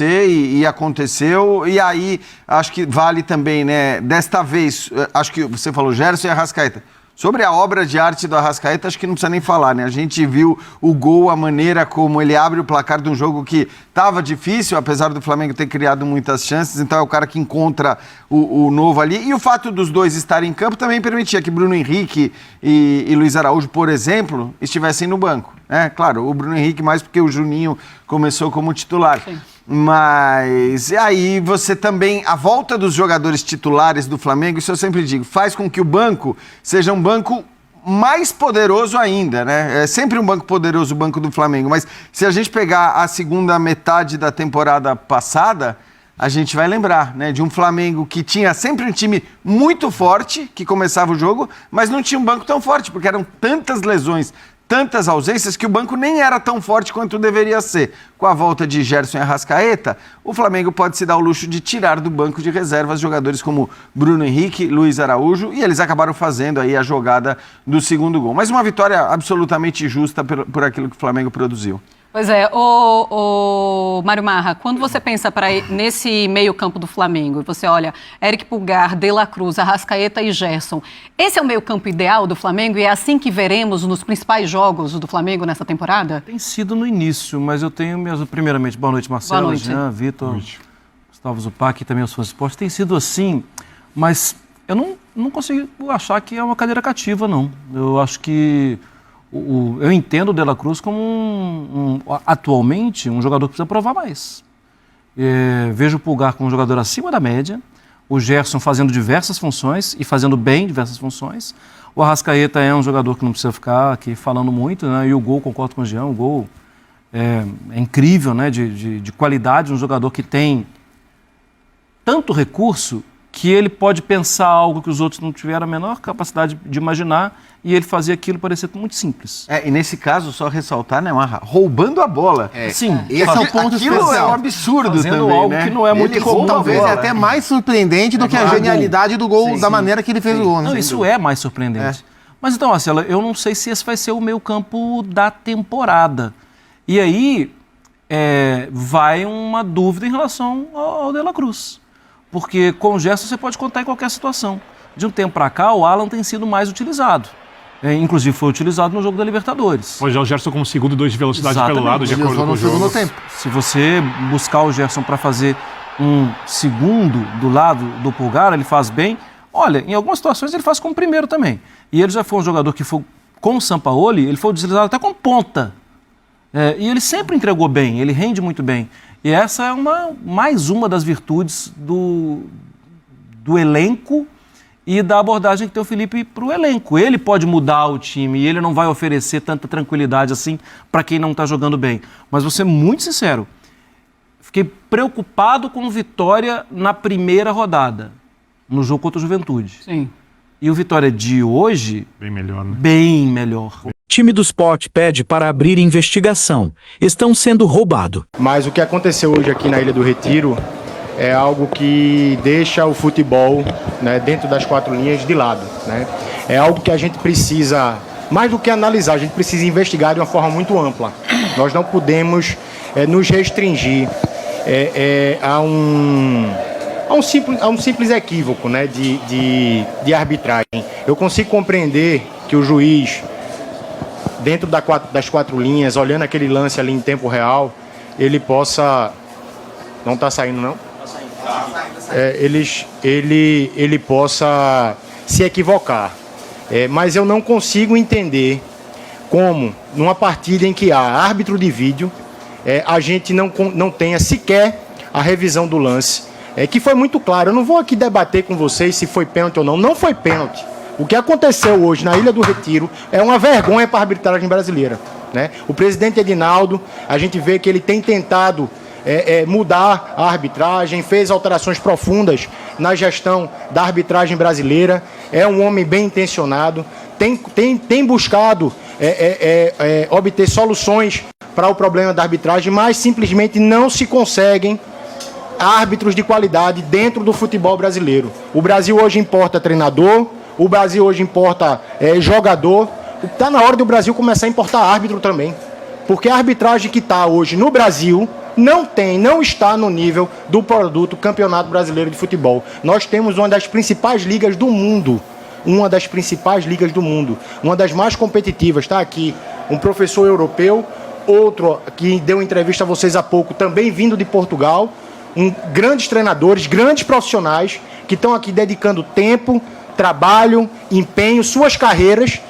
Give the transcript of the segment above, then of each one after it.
e aconteceu, e aí acho que vale também, né, desta vez, acho que você falou Gerson e Arrascaeta. Sobre a obra de arte do Arrascaeta, acho que não precisa nem falar, né? A gente viu o gol, a maneira como ele abre o placar de um jogo que estava difícil, apesar do Flamengo ter criado muitas chances, então é o cara que encontra o novo ali. E o fato dos dois estarem em campo também permitia que Bruno Henrique e Luiz Araújo, por exemplo, estivessem no banco. Claro, o Bruno Henrique mais porque o Juninho começou como titular. Sim. Mas aí você também, a volta dos jogadores titulares do Flamengo, isso eu sempre digo, faz com que o banco seja um banco mais poderoso ainda, né? É sempre um banco poderoso o banco do Flamengo, mas se a gente pegar a segunda metade da temporada passada, a gente vai lembrar, né, de um Flamengo que tinha sempre um time muito forte, que começava o jogo, mas não tinha um banco tão forte, porque eram tantas lesões, tantas ausências, que o banco nem era tão forte quanto deveria ser. Com a volta de Gerson e Arrascaeta, o Flamengo pode se dar o luxo de tirar do banco de reservas jogadores como Bruno Henrique, Luiz Araújo, e eles acabaram fazendo aí a jogada do segundo gol. Mas uma vitória absolutamente justa por aquilo que o Flamengo produziu. Pois é, o Mário Marra, quando você pensa nesse meio-campo do Flamengo, você olha Eric Pulgar, De La Cruz, Arrascaeta e Gerson, esse é o meio-campo ideal do Flamengo e é assim que veremos nos principais jogos do Flamengo nessa temporada? Tem sido no início, mas eu tenho mesmo, primeiramente, boa noite, Marcelo, boa noite. Jean, Vitor, Gustavo Zupac e também os fãs de esporte. Tem sido assim, mas eu não consigo achar que é uma cadeira cativa, não. Eu acho que eu entendo o De La Cruz como, atualmente, um jogador que precisa provar mais. Vejo o Pulgar como um jogador acima da média, o Gerson fazendo diversas funções e fazendo bem diversas funções. O Arrascaeta é um jogador que não precisa ficar aqui falando muito, né? E o gol, concordo com o Jean, o gol é incrível, né? De qualidade, um jogador que tem tanto recurso que ele pode pensar algo que os outros não tiveram a menor capacidade de imaginar e ele fazia aquilo parecer muito simples. E nesse caso, só ressaltar, né, Marra, roubando a bola. Sim, esse é o ponto especial. É um absurdo fazendo também, algo né? que não é muito comum. Talvez é até mais surpreendente do que a genialidade do gol, da maneira que ele fez o gol. Não, isso é mais surpreendente. Mas então, Marcelo, eu não sei se esse vai ser o meio-campo da temporada. E aí vai uma dúvida em relação ao De La Cruz. Porque com o Gerson você pode contar em qualquer situação. De um tempo para cá, o Alan tem sido mais utilizado. Inclusive foi utilizado no jogo da Libertadores. Hoje é o Gerson como segundo, 2 de velocidade pelo lado, de acordo com o jogo. Tempo. Se você buscar o Gerson para fazer um segundo do lado do Pulgar, ele faz bem. Olha, em algumas situações ele faz como primeiro também. E ele já foi um jogador que foi, com o Sampaoli, ele foi utilizado até como ponta. E ele sempre entregou bem, ele rende muito bem. E essa é mais uma das virtudes do elenco e da abordagem que tem o Felipe para o elenco. Ele pode mudar o time e ele não vai oferecer tanta tranquilidade assim para quem não está jogando bem. Mas vou ser muito sincero, fiquei preocupado com Vitória na primeira rodada, no jogo contra o Juventude. Sim. E o Vitória de hoje... Bem melhor, né? Bem melhor. Time do Sport pede para abrir investigação. Estão sendo roubados. Mas o que aconteceu hoje aqui na Ilha do Retiro é algo que deixa o futebol, né, dentro das 4 linhas de lado, né? É algo que a gente precisa, mais do que analisar, a gente precisa investigar de uma forma muito ampla. Nós não podemos nos restringir a um simples equívoco, né, de arbitragem. Eu consigo compreender que o juiz, dentro das 4 linhas, olhando aquele lance ali em tempo real, ele possa... Não está saindo, não? Ele possa se equivocar. Mas eu não consigo entender como, numa partida em que há árbitro de vídeo, a gente não tenha sequer a revisão do lance, que foi muito claro. Eu não vou aqui debater com vocês se foi pênalti ou não. Não foi pênalti. O que aconteceu hoje na Ilha do Retiro é uma vergonha para a arbitragem brasileira, né? O presidente Edinaldo, a gente vê que ele tem tentado mudar a arbitragem, fez alterações profundas na gestão da arbitragem brasileira, é um homem bem intencionado, tem buscado obter soluções para o problema da arbitragem, mas simplesmente não se conseguem árbitros de qualidade dentro do futebol brasileiro. O Brasil hoje importa treinador, o Brasil hoje importa jogador. Está na hora do Brasil começar a importar árbitro também. Porque a arbitragem que está hoje no Brasil não está no nível do produto Campeonato Brasileiro de Futebol. Nós temos uma das principais ligas do mundo. Uma das principais ligas do mundo. Uma das mais competitivas. Está aqui um professor europeu, outro que deu entrevista a vocês há pouco, também vindo de Portugal. Grandes treinadores, grandes profissionais que estão aqui dedicando tempo, trabalho, empenho, suas carreiras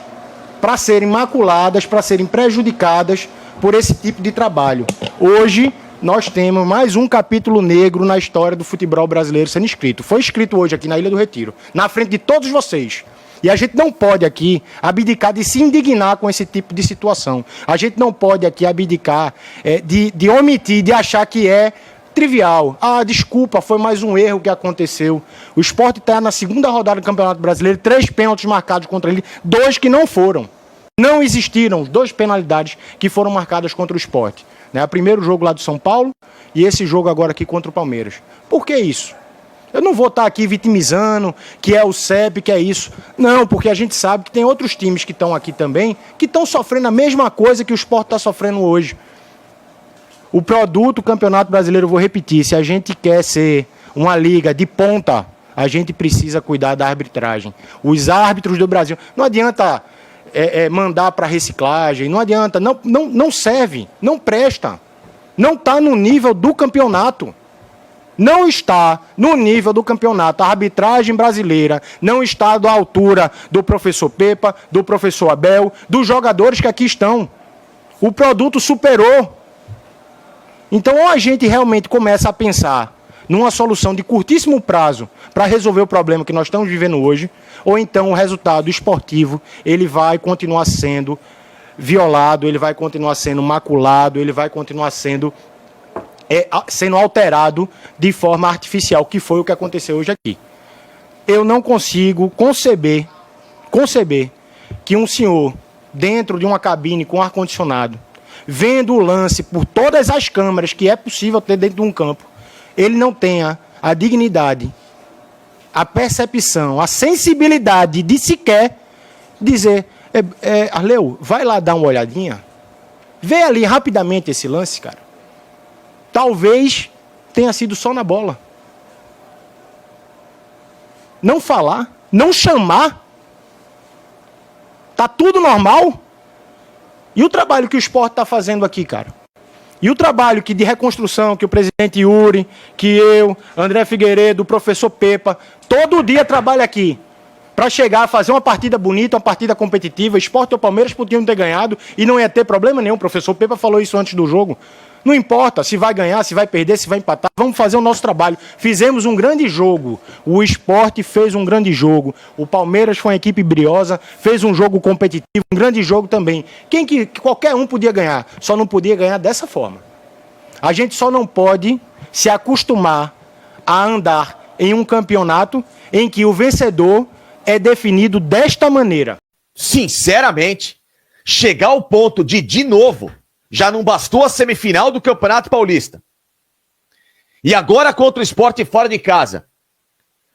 para serem maculadas, para serem prejudicadas por esse tipo de trabalho. Hoje, nós temos mais um capítulo negro na história do futebol brasileiro sendo escrito. Foi escrito hoje aqui na Ilha do Retiro, na frente de todos vocês. E a gente não pode aqui abdicar de se indignar com esse tipo de situação. A gente não pode aqui abdicar de omitir, de achar que é trivial. Ah, desculpa, foi mais um erro que aconteceu. O Sport está na segunda rodada do Campeonato Brasileiro, 3 pênaltis marcados contra ele, 2 que não foram. Não existiram 2 penalidades que foram marcadas contra o Sport. O primeiro jogo lá do São Paulo e esse jogo agora aqui contra o Palmeiras. Por que isso? Eu não vou estar aqui vitimizando que é o CEP, que é isso. Não, porque a gente sabe que tem outros times que estão aqui também que estão sofrendo a mesma coisa que o Sport está sofrendo hoje. O produto Campeonato Brasileiro, eu vou repetir, se a gente quer ser uma liga de ponta, a gente precisa cuidar da arbitragem. Os árbitros do Brasil, não adianta mandar para reciclagem, não adianta, não serve, não presta. Não está no nível do campeonato. Não está no nível do campeonato. A arbitragem brasileira não está à altura do professor Pepa, do professor Abel, dos jogadores que aqui estão. O produto superou. Então, ou a gente realmente começa a pensar numa solução de curtíssimo prazo para resolver o problema que nós estamos vivendo hoje, ou então o resultado esportivo ele vai continuar sendo violado, ele vai continuar sendo maculado, ele vai continuar sendo alterado de forma artificial, que foi o que aconteceu hoje aqui. Eu não consigo conceber que um senhor, dentro de uma cabine com ar-condicionado, vendo o lance por todas as câmeras que é possível ter dentro de um campo, ele não tenha a dignidade, a percepção, a sensibilidade de sequer dizer, Arleu, vai lá dar uma olhadinha, vê ali rapidamente esse lance, cara. Talvez tenha sido só na bola. Não falar, não chamar, tá tudo normal. E o trabalho que o Sport está fazendo aqui, cara? E o trabalho de reconstrução que o presidente Yuri, que eu, André Figueiredo, o professor Pepa, todo dia trabalha aqui para chegar a fazer uma partida bonita, uma partida competitiva. Sport ou Palmeiras podiam ter ganhado e não ia ter problema nenhum. O professor Pepa falou isso antes do jogo. Não importa se vai ganhar, se vai perder, se vai empatar. Vamos fazer o nosso trabalho. Fizemos um grande jogo. O Sport fez um grande jogo. O Palmeiras foi uma equipe briosa, fez um jogo competitivo, um grande jogo também. Qualquer um podia ganhar, só não podia ganhar dessa forma. A gente só não pode se acostumar a andar em um campeonato em que o vencedor é definido desta maneira. Sinceramente, chegar ao ponto de novo, já não bastou a semifinal do Campeonato Paulista. E agora contra o Sport fora de casa.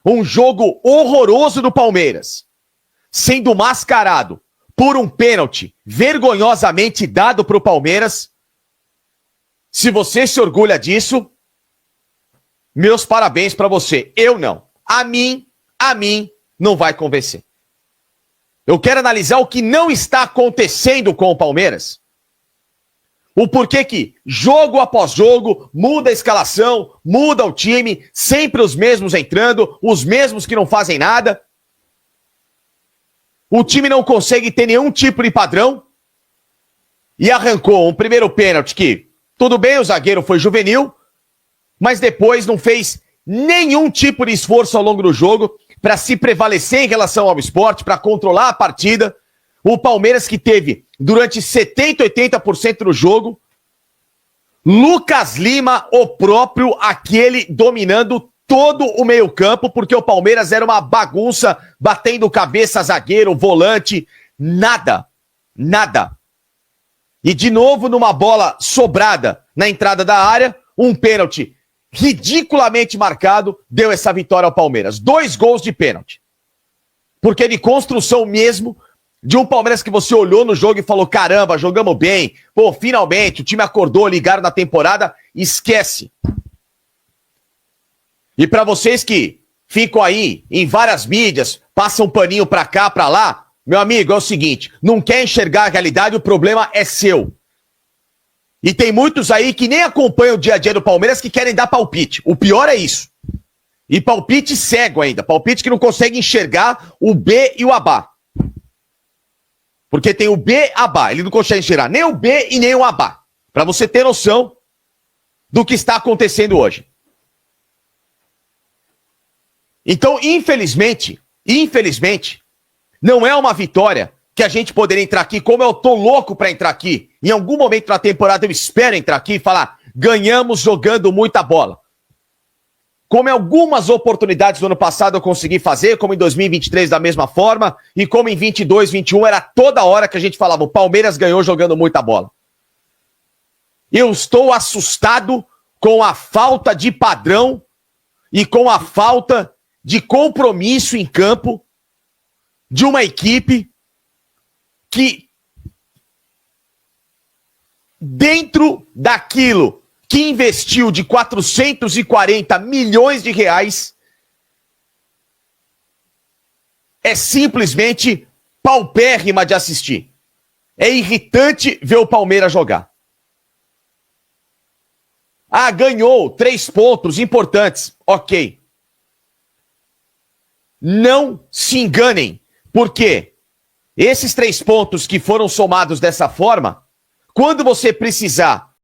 Um jogo horroroso do Palmeiras, sendo mascarado por um pênalti vergonhosamente dado para o Palmeiras. Se você se orgulha disso, meus parabéns para você. Eu não. A mim não vai convencer. Eu quero analisar o que não está acontecendo com o Palmeiras. O porquê que, jogo após jogo, muda a escalação, muda o time, sempre os mesmos entrando, os mesmos que não fazem nada. O time não consegue ter nenhum tipo de padrão. E arrancou um primeiro pênalti que, tudo bem, o zagueiro foi juvenil, mas depois não fez nenhum tipo de esforço ao longo do jogo para se prevalecer em relação ao Sport, para controlar a partida. O Palmeiras que teve, durante 70%, 80% do jogo, Lucas Lima, o próprio, aquele dominando todo o meio-campo, porque o Palmeiras era uma bagunça, batendo cabeça, zagueiro, volante, nada. E de novo, numa bola sobrada na entrada da área, um pênalti ridiculamente marcado, deu essa vitória ao Palmeiras. 2 gols de pênalti. Porque de construção mesmo, De um Palmeiras que você olhou no jogo e falou, caramba, jogamos bem, pô, finalmente, o time acordou, ligaram na temporada, esquece. E para vocês que ficam aí em várias mídias, passam um paninho pra cá, pra lá, meu amigo, é o seguinte, não quer enxergar a realidade, o problema é seu. E tem muitos aí que nem acompanham o dia a dia do Palmeiras que querem dar palpite. O pior é isso. E palpite cego ainda. Palpite que não consegue enxergar o B e o Abá. Porque tem o B, Abá. Ele não consegue enxergar nem o B e nem o Abá. Pra você ter noção do que está acontecendo hoje. Então, infelizmente, não é uma vitória que a gente poderia entrar aqui, como eu tô louco pra entrar aqui. Em algum momento da temporada eu espero entrar aqui e falar, ganhamos jogando muita bola. Como em algumas oportunidades do ano passado eu consegui fazer, como em 2023 da mesma forma, e como em 22, 21, era toda hora que a gente falava, o Palmeiras ganhou jogando muita bola. Eu estou assustado com a falta de padrão e com a falta de compromisso em campo de uma equipe que, dentro daquilo que investiu de 440 milhões de reais, é simplesmente paupérrima de assistir. É irritante ver o Palmeiras jogar. Ah, ganhou 3 pontos importantes. Ok. Não se enganem, porque esses 3 pontos que foram somados dessa forma, quando você precisar